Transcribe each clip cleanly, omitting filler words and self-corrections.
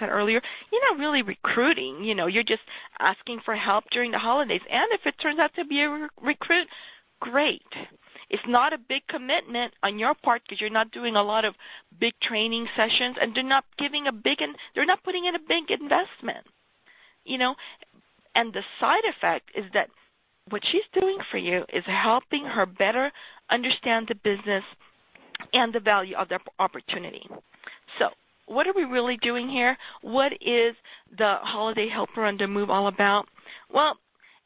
said earlier, you're not really recruiting. You're just asking for help during the holidays. And if it turns out to be a recruit, great. It's not a big commitment on your part because you're not doing a lot of big training sessions, and they're not putting in a big investment. And the side effect is that what she's doing for you is helping her better understand the business and the value of the opportunity. So what are we really doing here? What is the Holiday Helper on the Move all about? Well,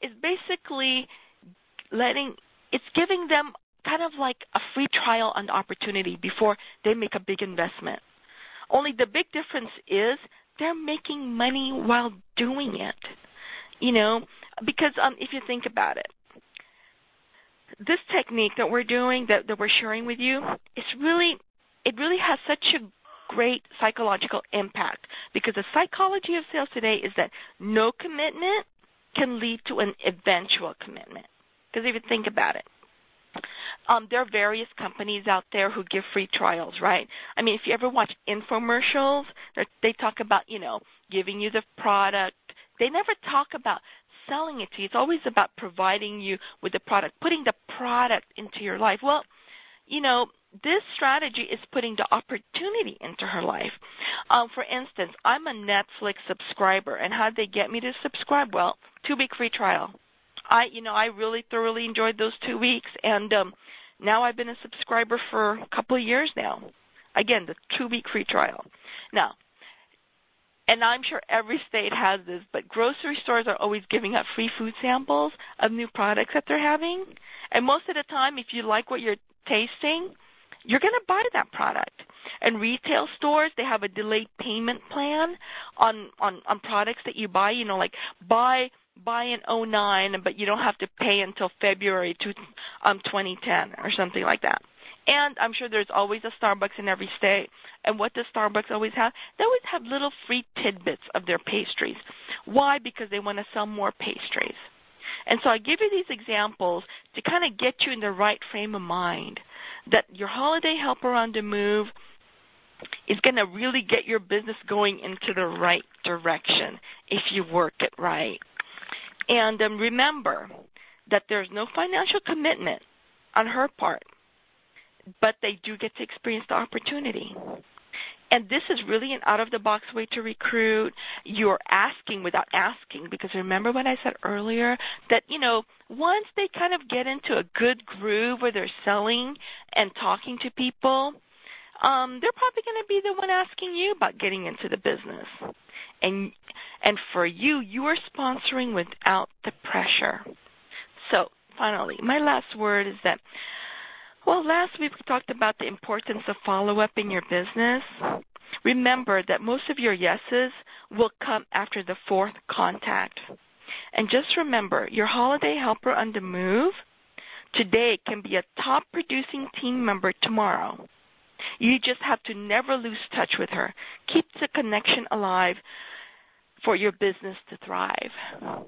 it's basically it's giving them kind of like a free trial on the opportunity before they make a big investment. Only the big difference is they're making money while doing it. Because if you think about it, this technique that we're doing, that we're sharing with you, it really has such a great psychological impact, because the psychology of sales today is that no commitment can lead to an eventual commitment. Because if you think about it, there are various companies out there who give free trials, right? I mean, if you ever watch infomercials, they talk about, giving you the product. They never talk about selling it to you. It's always about providing you with the product, putting the product into your life. Well, this strategy is putting the opportunity into her life. For instance, I'm a Netflix subscriber, and how'd they get me to subscribe? Well, 2-week free trial. I really thoroughly enjoyed those 2 weeks, and now I've been a subscriber for a couple of years now. Again, the 2-week free trial. Now, and I'm sure every state has this, but grocery stores are always giving out free food samples of new products that they're having. And most of the time, if you like what you're tasting, you're going to buy that product. And retail stores, they have a delayed payment plan on products that you buy, like buy in 2009, but you don't have to pay until February 2010 or something like that. And I'm sure there's always a Starbucks in every state. And what does Starbucks always have? They always have little free tidbits of their pastries. Why? Because they want to sell more pastries. And so I give you these examples to kind of get you in the right frame of mind that your Holiday Helper on the Move is going to really get your business going into the right direction if you work it right. And remember that there's no financial commitment on her part, but they do get to experience the opportunity. And this is really an out-of-the-box way to recruit. You're asking without asking, because remember what I said earlier, that, once they kind of get into a good groove where they're selling and talking to people, they're probably going to be the one asking you about getting into the business. And for you, you are sponsoring without the pressure. So finally, my last word is that, last week we talked about the importance of follow-up in your business. Remember that most of your yeses will come after the 4th contact. And just remember, your Holiday Helper on the Move today can be a top-producing team member tomorrow. You just have to never lose touch with her. Keep the connection alive for your business to thrive.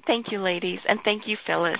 Thank you, ladies, and thank you, Phyllis.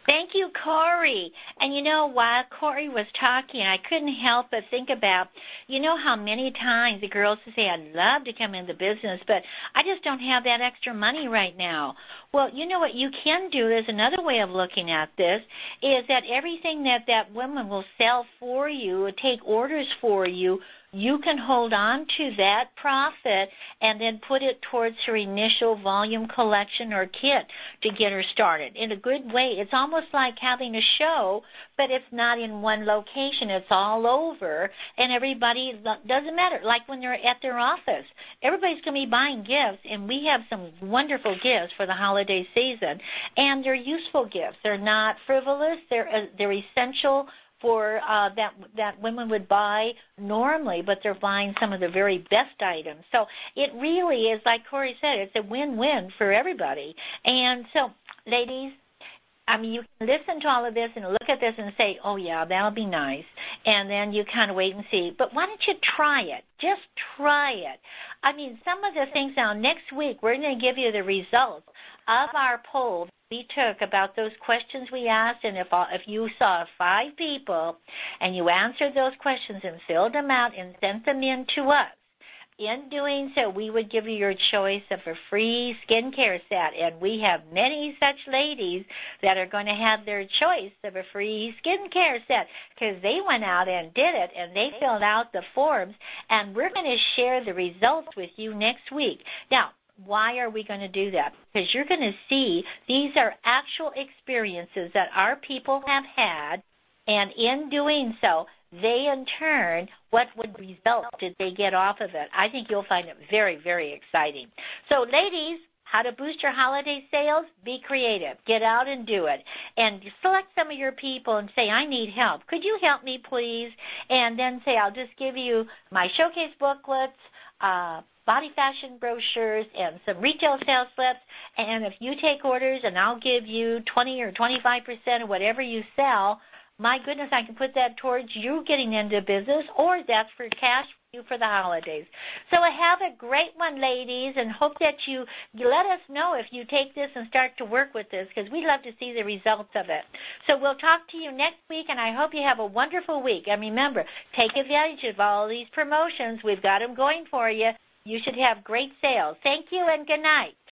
Thank you, Corey. And while Corey was talking, I couldn't help but think about, how many times the girls say, I'd love to come into business, but I just don't have that extra money right now. Well, you know what you can do is another way of looking at this is that everything that woman will sell for you or take orders for you, you can hold on to that profit and then put it towards her initial volume collection or kit to get her started. In a good way, it's almost like having a show, but it's not in one location. It's all over, and everybody, doesn't matter, like when they're at their office. Everybody's going to be buying gifts, and we have some wonderful gifts for the holiday season, and they're useful gifts. They're not frivolous. They're essential for that women would buy normally, but they're buying some of the very best items. So it really is, like Corey said, it's a win-win for everybody. And so, ladies, you can listen to all of this and look at this and say, oh, yeah, that'll be nice. And then you kind of wait and see. But why don't you try it? Just try it. Some of the things now, next week, we're going to give you the results of our poll we took about those questions we asked, and if you saw 5 people and you answered those questions and filled them out and sent them in to us, in doing so, we would give you your choice of a free skincare set, and we have many such ladies that are going to have their choice of a free skincare set because they went out and did it, and they filled out the forms, and we're going to share the results with you next week. Now, why are we going to do that? Because you're going to see these are actual experiences that our people have had, and in doing so, they in turn, what result did they get off of it? I think you'll find it very, very exciting. So, ladies, how to boost your holiday sales? Be creative. Get out and do it. And select some of your people and say, I need help. Could you help me, please? And then say, I'll just give you my showcase booklets, body fashion brochures, and some retail sales slips. And if you take orders, and I'll give you 20 or 25% of whatever you sell, my goodness, I can put that towards you getting into business, or that's for cash for you for the holidays. So have a great one, ladies, and hope that you let us know if you take this and start to work with this, because we'd love to see the results of it. So we'll talk to you next week, and I hope you have a wonderful week. And remember, take advantage of all these promotions. We've got them going for you. You should have great sales. Thank you, and good night.